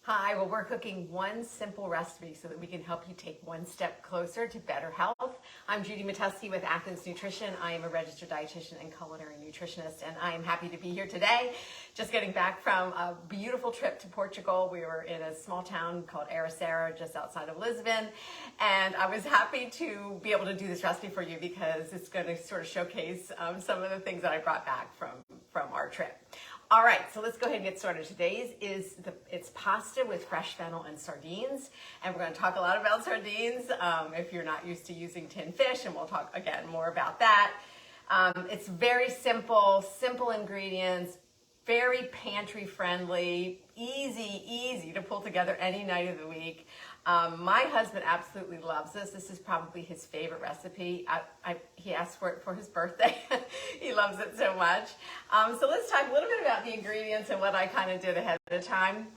Hi, well, we're cooking one simple recipe so that we can help you take one step closer to better health. I'm Judy Matesky with Athens Nutrition. I am a registered dietitian and culinary nutritionist, and I am happy to be here today. Just getting back from a beautiful trip to Portugal. We were in a small town called Ericeira, just outside of Lisbon, and I was happy to be able to do this recipe for you because it's going to sort of showcase some of the things that I brought back from our trip. All right, so let's go ahead and get started. Today's it's pasta with fresh fennel and sardines, and we're going to talk a lot about sardines if you're not used to using tinned fish, and we'll talk again more about that. It's very simple ingredients, very pantry friendly, easy to pull together any night of the week. My husband absolutely loves this. This is probably his favorite recipe. He asked for it for his birthday. He loves it so much. So let's talk a little bit about the ingredients and what I kind of did ahead of time.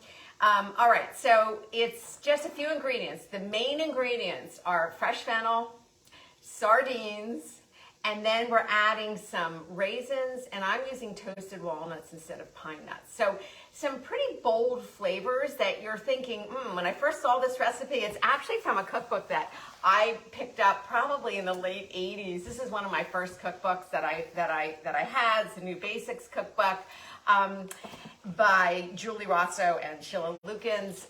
All right, so it's just a few ingredients. The main ingredients are fresh fennel, sardines, and then we're adding some raisins, and I'm using toasted walnuts instead of pine nuts. So some pretty bold flavors that you're thinking, when I first saw this recipe, it's actually from a cookbook that I picked up probably in the late 80s. This is one of my first cookbooks that I had. It's a New Basics cookbook by Julee, Rosso, and Sheila, Lukins.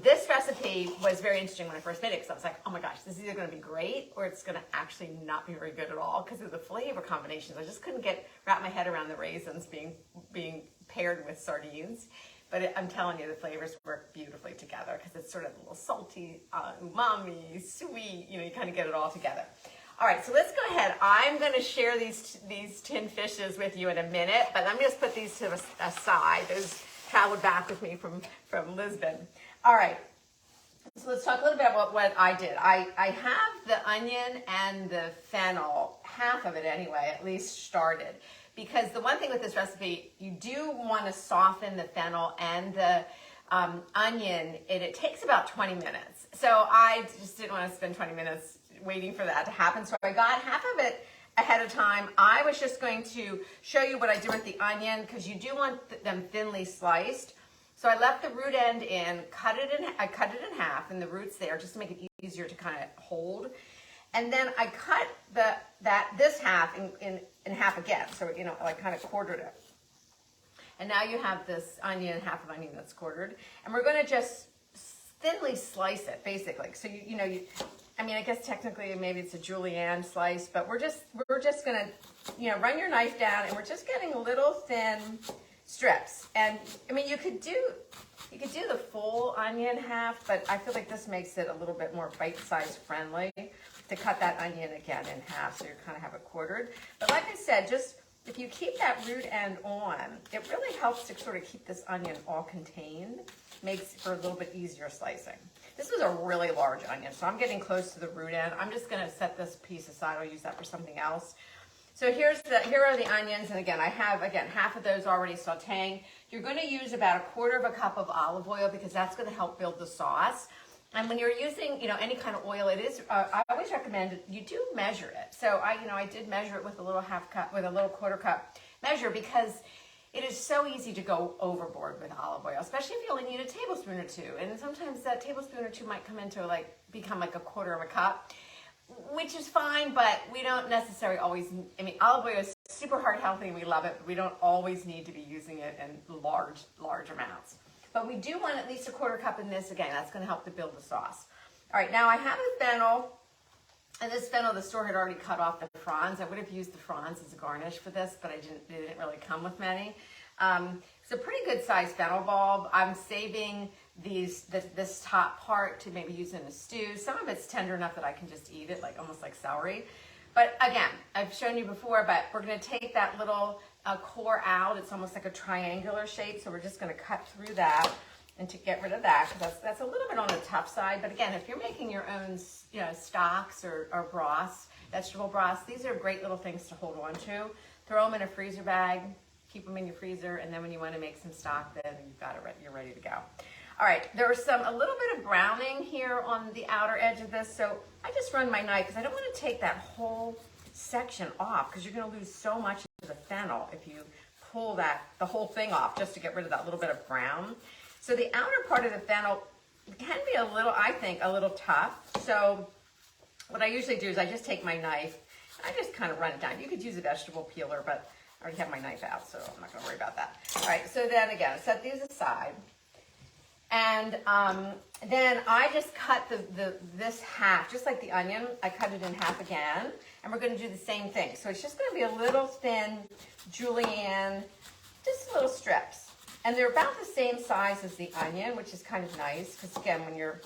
This recipe was very interesting when I first made it because I was like, oh my gosh, this is either going to be great or it's going to actually not be very good at all because of the flavor combinations. I just couldn't wrap my head around the raisins being paired with sardines. But I'm telling you, the flavors work beautifully together because it's sort of a little salty, umami, sweet, you kind of get it all together. All right, so let's go ahead. I'm going to share these tinned fishes with you in a minute, but let me just put these to the side. Those traveled back with me from Lisbon. All right, so let's talk a little bit about what I did. I have the onion and the fennel, half of it anyway, at least started. Because the one thing with this recipe, you do want to soften the fennel and the onion, and it takes about 20 minutes. So I just didn't want to spend 20 minutes waiting for that to happen. So I got half of it ahead of time. I was just going to show you what I did with the onion because you do want them thinly sliced. So I left the root end in, I cut it in half, and the root's there just to make it easier to kind of hold. And then I cut this half in half again. So, I kind of quartered it. And now you have this onion, half of onion that's quartered. And we're going to just thinly slice it, basically. So, I guess technically maybe it's a julienne slice, but we're just going to, run your knife down, and we're just getting little thin strips. And, you could do the full onion half, but I feel like this makes it a little bit more bite-sized friendly to cut that onion again in half, so you kind of have it quartered. But like I said, just if you keep that root end on, it really helps to sort of keep this onion all contained, makes for a little bit easier slicing. This was a really large onion, so I'm getting close to the root end. I'm just going to set this piece aside. I'll use that for something else. So here are the onions, and again, I have half of those already sauteing. You're going to use about 1/4 cup of olive oil because that's going to help build the sauce. And when you're using, any kind of oil, it is. I always recommend you do measure it. So I did measure it with a little 1/4 cup measure because it is so easy to go overboard with olive oil, especially if you only need a tablespoon or two. And sometimes that tablespoon or two might become like 1/4 cup, which is fine, but we don't necessarily always. Olive oil is super heart healthy, and we love it, but we don't always need to be using it in large amounts. But we do want at least 1/4 cup in this. Again, that's going to help to build the sauce. All right, now I have the fennel, and this fennel, the store had already cut off the fronds. I would have used the fronds as a garnish for this, but it didn't really come with many. It's a pretty good sized fennel bulb. I'm saving this top part to maybe use in a stew. Some of it's tender enough that I can just eat it, almost like celery. But again, I've shown you before, but we're going to take that little core out. It's almost like a triangular shape, so we're just going to cut through that and to get rid of that because that's a little bit on the tough side. But again, if you're making your own stocks or broths, vegetable broths, these are great little things to hold on to. Throw them in a freezer bag, keep them in your freezer, and then when you want to make some stock, then you've got it, you're ready to go. All right, there was a little bit of browning here on the outer edge of this, so I just run my knife because I don't want to take that whole section off because you're going to lose so much of the fennel if you pull the whole thing off just to get rid of that little bit of brown. So the outer part of the fennel can be a little, I think, a little tough. So what I usually do is I just take my knife, I just kind of run it down. You could use a vegetable peeler, but I already have my knife out, so I'm not gonna worry about that. All right, so then again, set these aside. And then I just cut this half, just like the onion, I cut it in half again, and we're gonna do the same thing. So it's just gonna be a little thin julienne, just little strips. And they're about the same size as the onion, which is kind of nice, because again, when you're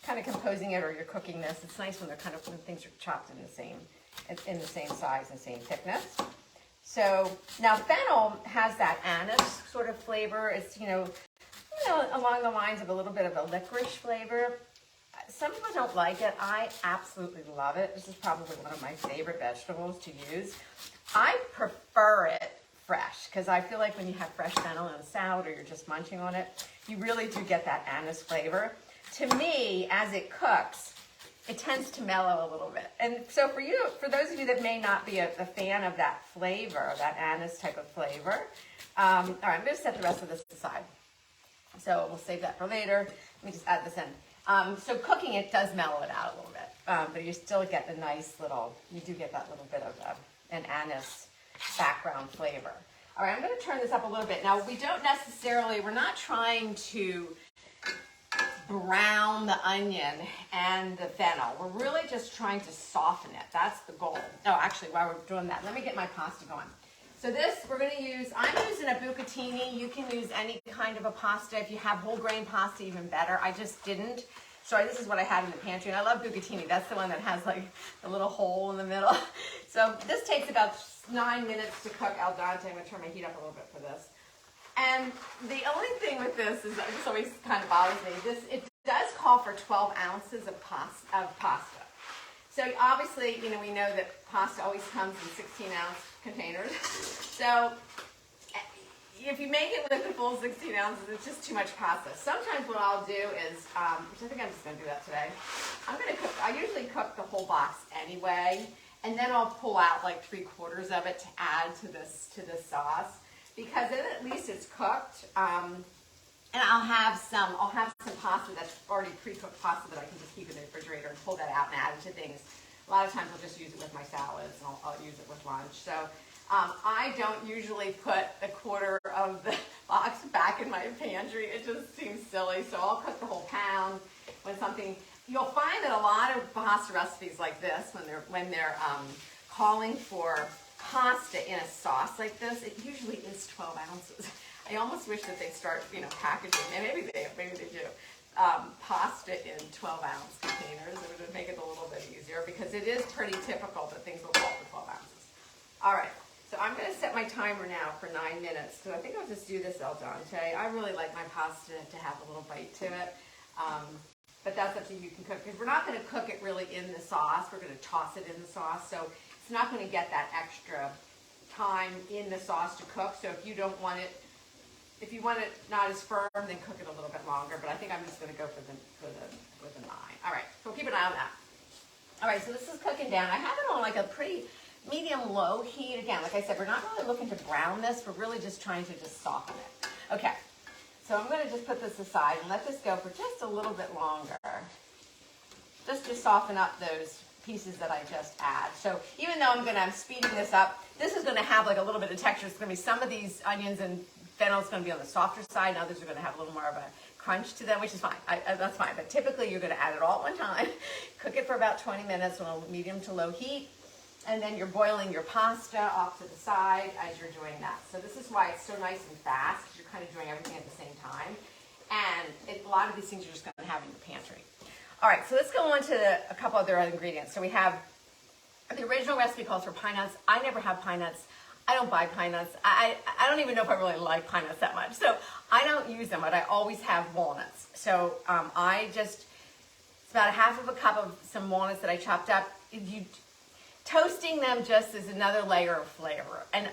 kind of composing it or you're cooking this, it's nice when when things are chopped in the same size and same thickness. So now fennel has that anise sort of flavor. It's, you know, along the lines of a little bit of a licorice flavor. Some people don't like it. I absolutely love it. This is probably one of my favorite vegetables to use. I prefer it fresh because I feel like when you have fresh fennel in a salad or you're just munching on it, you really do get that anise flavor. To me, as it cooks, it tends to mellow a little bit. And so for those of you that may not be a fan of that flavor, that anise type of flavor, all right, I'm going to set the rest of this aside. So we'll save that for later. Let me just add this in. So cooking it does mellow it out a little bit, but you still get the nice little, you do get that little bit of an anise background flavor. All right, I'm going to turn this up a little bit. Now, we're not trying to brown the onion and the fennel. We're really just trying to soften it. That's the goal. Oh, actually, while we're doing that, let me get my pasta going. So this, we're going to use, I'm using a bucatini. You can use any kind of a pasta. If you have whole grain pasta, even better. I just didn't. So this is what I had in the pantry. And I love bucatini. That's the one that has like a little hole in the middle. So this takes about 9 minutes to cook al dente. I'm going to turn my heat up a little bit for this. And the only thing with this is that this always kind of bothers me. It does call for 12 ounces of pasta. So obviously, you know, we know that pasta always comes in 16-ounce containers. So if you make it with the full 16 ounces, it's just too much pasta. Sometimes what I'll do is, which I think I'm just going to do that today, I usually cook the whole box anyway, and then I'll pull out like 3/4 of it to add to this sauce, because then at least it's cooked. And I'll have some pasta that's already pre-cooked pasta that I can just keep in the refrigerator and pull that out and add it to things. A lot of times I'll just use it with my salads, and I'll use it with lunch. So I don't usually put 1/4 of the box back in my pantry. It just seems silly. So I'll cook the whole pound. You'll find that a lot of pasta recipes like this, when they're calling for pasta in a sauce like this, it usually is 12 ounces. I almost wish that they start, packaging, and maybe they do, pasta in 12-ounce containers. It would make it a little bit easier, because it is pretty typical that things will call for 12 ounces. All right, so I'm going to set my timer now for 9 minutes. So I think I'll just do this al dente. I really like my pasta to have a little bite to it, but that's up to you. You can cook, because we're not going to cook it really in the sauce. We're going to toss it in the sauce, so it's not going to get that extra time in the sauce to cook. So if you don't want it, if you want it not as firm, then cook it a little bit longer. But I think I'm just going to go with the 9. All right, so we'll keep an eye on that. All right, so this is cooking down. I have it on like a pretty medium-low heat. Again, like I said, we're not really looking to brown this. We're really just trying to just soften it. Okay, so I'm going to just put this aside and let this go for just a little bit longer, just to soften up those pieces that I just add. So even though I'm speeding this up, this is going to have like a little bit of texture. It's going to be, some of these onions and fennel is going to be on the softer side, and others are going to have a little more of a crunch to them, which is fine. That's fine. But typically you're going to add it all at one time, cook it for about 20 minutes on a medium to low heat, and then you're boiling your pasta off to the side as you're doing that. So this is why it's so nice and fast, because you're kind of doing everything at the same time. And a lot of these things you're just going to have in your pantry. All right, so let's go on to a couple other ingredients. So we have, the original recipe calls for pine nuts. I never have pine nuts. I don't buy pine nuts. I don't even know if I really like pine nuts that much. So I don't use them, but I always have walnuts. So it's about 1/2 cup of some walnuts that I chopped up. Toasting them just is another layer of flavor. And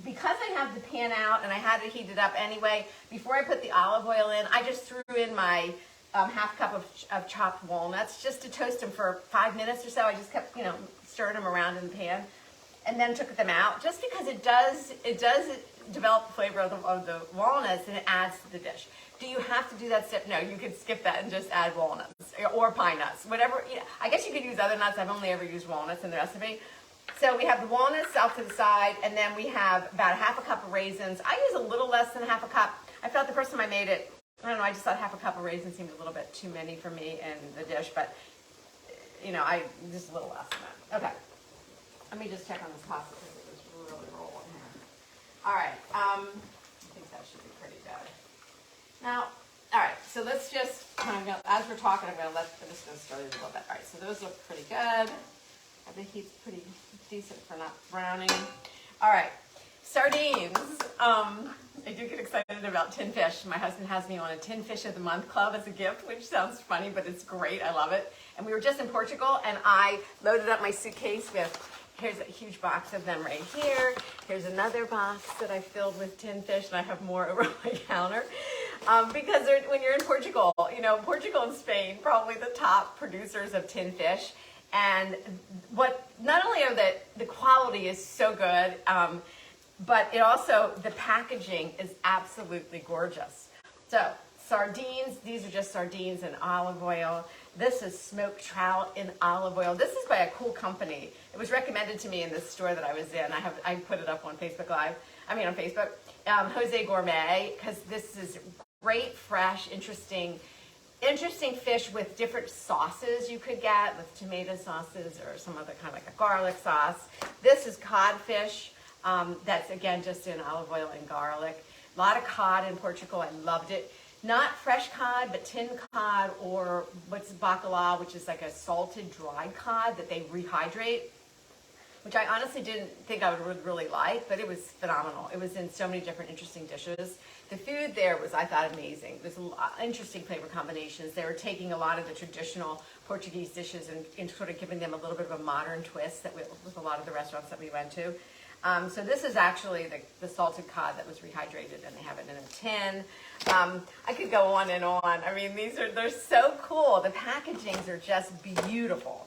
because I have the pan out and I had it heated up anyway, before I put the olive oil in, I just threw in my 1/2 cup of chopped walnuts just to toast them for 5 minutes or so. I just kept, stirring them around in the pan, and then took them out, just because it does develop the flavor of the walnuts, and it adds to the dish. Do you have to do that step? No, you could skip that and just add walnuts or pine nuts, whatever. You know, I guess you could use other nuts. I've only ever used walnuts in the recipe. So we have the walnuts off to the side, and then we have about a half a cup of raisins. I use a little less than a half a cup. I felt the first time I made it, I don't know, I just thought half a cup of raisins seemed a little bit too many for me in the dish, but, you know, I just a little less than that. Okay. Let me just check on this pasta because it was really rolling here. All right. I think that should be pretty good. Now, all right, so let's just, as we're talking, I'm just going to stir these a little bit. All right, so those look pretty good. The heat's pretty decent for not browning. All right, sardines. I do get excited about tin fish. My husband has me on a tin fish of the month club as a gift, which sounds funny, but it's great. I love it. And we were just in Portugal, and I loaded up my suitcase with, here's a huge box of them right here. Here's another box that I filled with tin fish, and I have more over my counter. Because when you're in Portugal, you know, Portugal and Spain, probably the top producers of tin fish. And not only are the quality is so good, but it also, the packaging is absolutely gorgeous. So sardines, these are just sardines in olive oil. This is smoked trout in olive oil. This is by a cool company. It was recommended to me in this store that I was in. I put it up on Facebook Live. I mean on Facebook. Jose Gourmet, because this is great, fresh, interesting fish with different sauces you could get, with tomato sauces or some other kind of like a garlic sauce. This is codfish. That's again just in olive oil and garlic. A lot of cod in Portugal. I loved it. Not fresh cod, but tin cod, or what's bacalhau, which is like a salted dried cod that they rehydrate, which I honestly didn't think I would really like, but it was phenomenal. It was in so many different interesting dishes. The food there was, I thought, amazing. There's a lot interesting flavor combinations. They were taking a lot of the traditional Portuguese dishes and sort of giving them a little bit of a modern twist that with a lot of the restaurants that we went to. So this is actually the salted cod that was rehydrated, and they have it in a tin. I could go on and on. I mean, they're so cool. The packagings are just beautiful.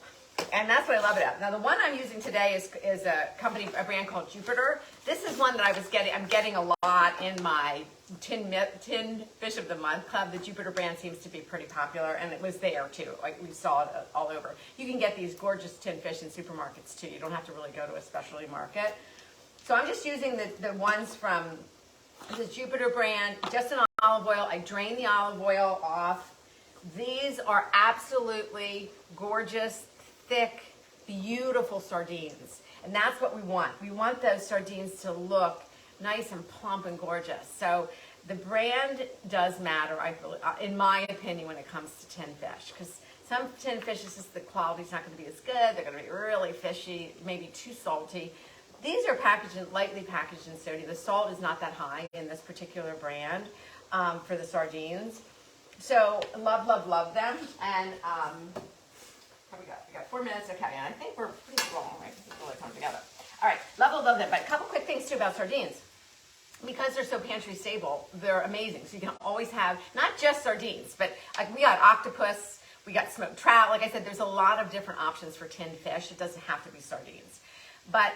And that's what I love about it. Now, the one I'm using today is a brand called Jupiter. This is one that I'm getting a lot in my tin fish of the month club. The Jupiter brand seems to be pretty popular, and it was there too. Like, we saw it all over. You can get these gorgeous tin fish in supermarkets too. You don't have to really go to a specialty market. So I'm just using the ones from the Jupiter brand, just in olive oil. I drain the olive oil off. These are absolutely gorgeous, thick, beautiful sardines. And that's what we want. We want those sardines to look nice and plump and gorgeous. So the brand does matter, in my opinion, when it comes to tin fish. Because some tin fish, is just the quality's not going to be as good. They're going to be really fishy, maybe too salty. These are lightly packaged in sodium. The salt is not that high in this particular brand for the sardines. So love, love, love them. And we got 4 minutes. Okay, and I think we're pretty strong, right? This is really coming together. All right, love them. But a couple quick things too about sardines. Because they're so pantry stable, they're amazing. So you can always have not just sardines, but like we got octopus, we got smoked trout. Like I said, there's a lot of different options for tinned fish. It doesn't have to be sardines. But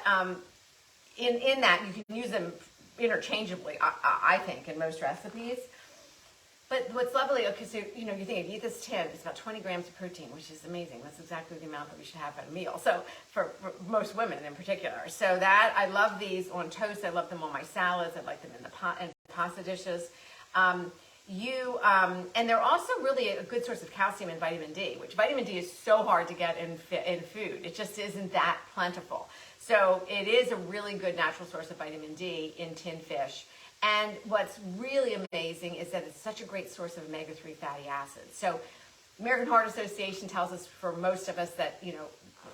in that, you can use them interchangeably, I think, in most recipes. But what's lovely, okay, so, you think if you eat this tin, it's about 20 grams of protein, which is amazing. That's exactly the amount that we should have at a meal. So for most women in particular. So I love these on toast. I love them on my salads. I like them in pasta dishes. And they're also really a good source of calcium and vitamin D, which vitamin D is so hard to get in food. It just isn't that plentiful. So it is a really good natural source of vitamin D in tinned fish. And what's really amazing is that it's such a great source of omega-3 fatty acids. So American Heart Association tells us, for most of us that,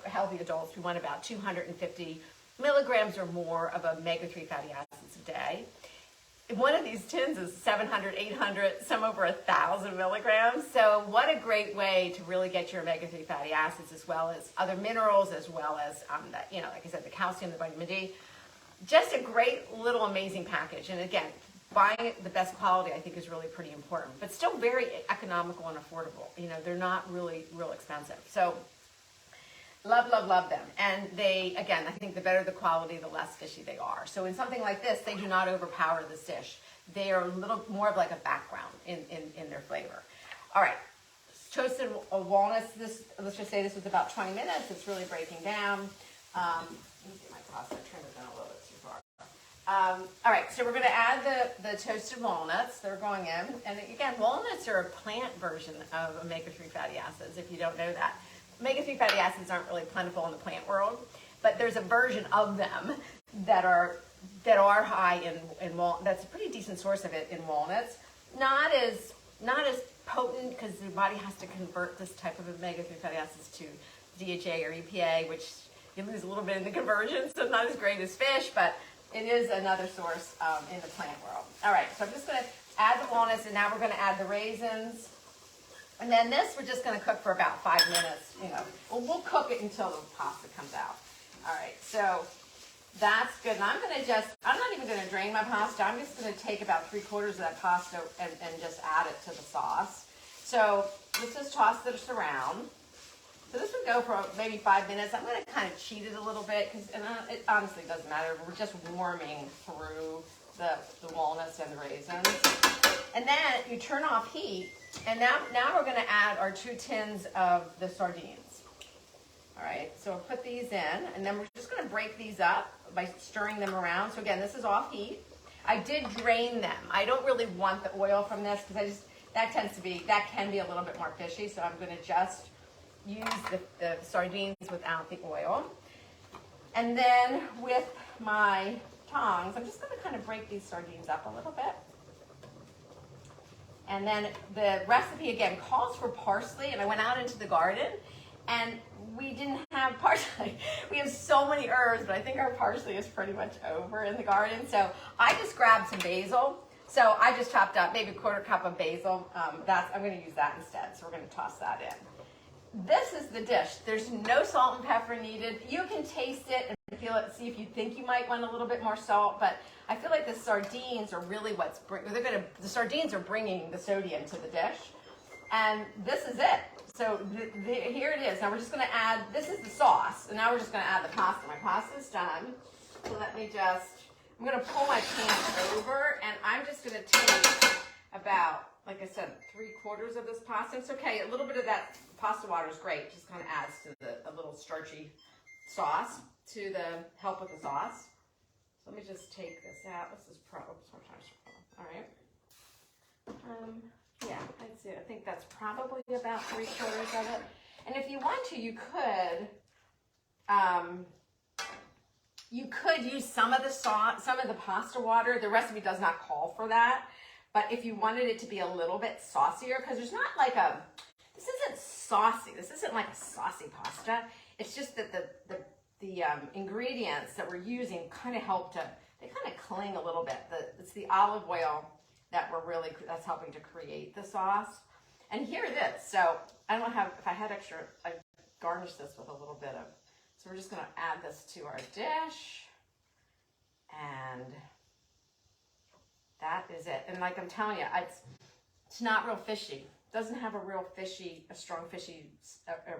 healthy adults, we want about 250 milligrams or more of omega-3 fatty acids a day. One of these tins is 700, 800, some over 1,000 milligrams. So what a great way to really get your omega-3 fatty acids, as well as other minerals, as well as, like I said, the calcium, the vitamin D. Just a great little amazing package. And again, buying the best quality, I think, is really pretty important, but still very economical and affordable. They're not really real expensive. So Love, love, love them. And they, again, I think the better the quality, the less fishy they are. So in something like this, they do not overpower this dish. They are a little more of like a background in their flavor. All right, toasted walnuts, let's just say this was about 20 minutes. It's really breaking down. Let me get my pasta, turn it down a little bit too far. All right, so we're gonna add the toasted walnuts. They're going in. And again, walnuts are a plant version of omega-3 fatty acids, if you don't know that. Omega-3 fatty acids aren't really plentiful in the plant world, but there's a version of them that are high in walnuts. That's a pretty decent source of it in walnuts. Not as potent, because the body has to convert this type of omega-3 fatty acids to DHA or EPA, which you lose a little bit in the conversion, so it's not as great as fish, but it is another source in the plant world. All right, so I'm just going to add the walnuts, and now we're going to add the raisins. And then this, we're just going to cook for about 5 minutes. We'll cook it until the pasta comes out. All right, so that's good. And I'm not even going to drain my pasta. I'm just going to take about 3/4 of that pasta and just add it to the sauce. So let's just toss this around. So this would go for maybe 5 minutes. I'm going to kind of cheat it a little bit, because it honestly doesn't matter. We're just warming through the walnuts and the raisins. And then you turn off heat. And now we're going to add our 2 tins of the sardines. All right, so we'll put these in, and then we're just going to break these up by stirring them around. So again, this is off heat. I did drain them. I don't really want the oil from this, because that can be a little bit more fishy. So I'm going to just use the sardines without the oil. And then with my tongs, I'm just going to kind of break these sardines up a little bit. And then the recipe, again, calls for parsley. And I went out into the garden, and we didn't have parsley. We have so many herbs, but I think our parsley is pretty much over in the garden. So I just grabbed some basil. So I just chopped up maybe 1/4 cup of basil. I'm going to use that instead. So we're going to toss that in. This is the dish. There's no salt and pepper needed. You can taste it and feel it, see if you think you might want a little bit more salt, but I feel like the sardines are really the sardines are bringing the sodium to the dish, and this is it. So here it is. Now we're just going to add, this is the sauce, and now we're just going to add the pasta. My pasta's done, so I'm going to pull my pan over, and I'm just going to take about, like I said, 3/4 of this pasta. It's okay. A little bit of that pasta water is great. Just kind of adds to a little starchy sauce to help with the sauce. So let me just take this out. This is all right. Yeah, I'd say, I think that's probably about 3/4 of it. And if you want to, you could use some of the sauce, some of the pasta water. The recipe does not call for that. But if you wanted it to be a little bit saucier, because there's not like this isn't saucy. This isn't like a saucy pasta. It's just that the ingredients that we're using kind of they kind of cling a little bit. It's the olive oil that's helping to create the sauce. And here it is. So I don't have, if I had extra, I'd garnish this with a little bit of, so we're just going to add this to our dish. And that is it. And like I'm telling you, it's not real fishy. It doesn't have a strong fishy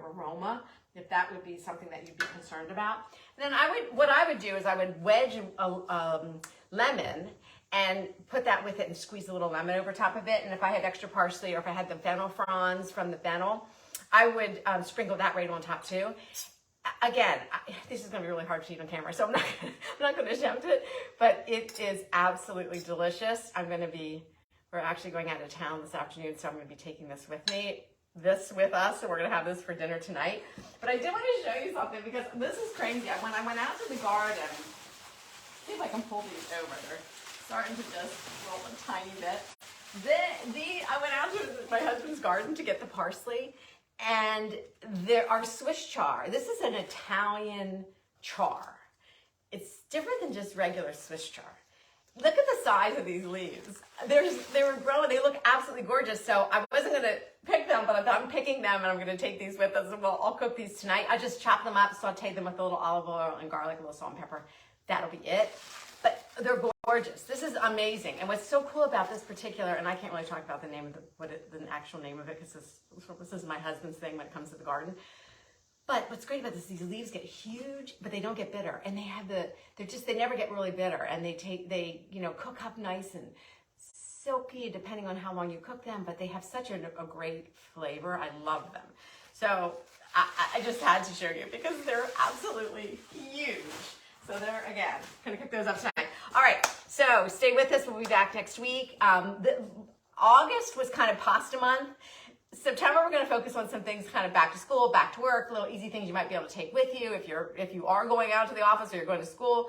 aroma, if that would be something that you'd be concerned about. And then what I would do is I would wedge a lemon and put that with it and squeeze a little lemon over top of it. And if I had extra parsley, or if I had the fennel fronds from the fennel, I would sprinkle that right on top too. Again, this is going to be really hard to eat on camera, so I'm not going to attempt it, but it is absolutely delicious. We're actually going out of town this afternoon, so I'm going to be taking this with us, so we're going to have this for dinner tonight. But I did want to show you something, because this is crazy. When I went out to the garden, see if I can pull these over. They're starting to just roll a tiny bit. I went out to my husband's garden to get the parsley, and our Swiss chard. This is an Italian char. It's different than just regular Swiss chard. Look at the size of these leaves. They were growing. They look absolutely gorgeous. So I wasn't going to pick them, but I'm picking them, and I'm going to take these with us. And I'll cook these tonight. I just chop them up, saute them with a little olive oil and garlic, a little salt and pepper. That'll be it. But they're gorgeous. This is amazing. And what's so cool about this particular, and I can't really talk about the name of the actual name of it, because this is my husband's thing when it comes to the garden. But what's great about this, these leaves get huge, but they don't get bitter. And they never get really bitter. And they cook up nice and silky depending on how long you cook them, but they have such a great flavor. I love them. So I just had to show you because they're absolutely huge. So there, again, gonna cook those up tonight. All right, so stay with us. We'll be back next week. August was kind of pasta month. September, we're gonna focus on some things kind of back to school, back to work, little easy things you might be able to take with you if you are going out to the office or you're going to school.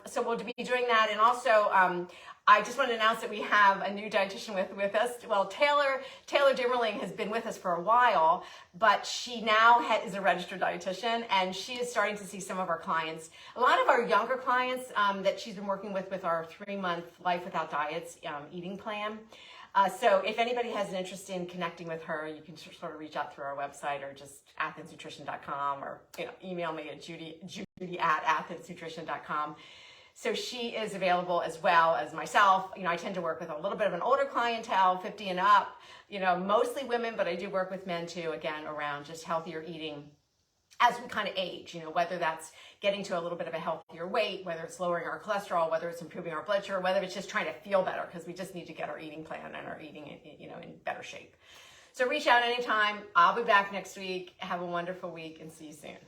So we'll be doing that. And also, I just want to announce that we have a new dietitian with us. Well, Taylor Dimmerling has been with us for a while, but she now is a registered dietitian, and she is starting to see some of our clients. A lot of our younger clients that she's been working with our 3-month Life Without Diets eating plan. So if anybody has an interest in connecting with her, you can sort of reach out through our website or just athensnutrition.com, or email me at judy@athensnutrition.com. So she is available as well as myself. I tend to work with a little bit of an older clientele, 50 and up, mostly women, but I do work with men too, again, around just healthier eating as we kind of age, whether that's getting to a little bit of a healthier weight, whether it's lowering our cholesterol, whether it's improving our blood sugar, whether it's just trying to feel better, because we just need to get our eating plan and our eating, in better shape. So reach out anytime. I'll be back next week. Have a wonderful week and see you soon.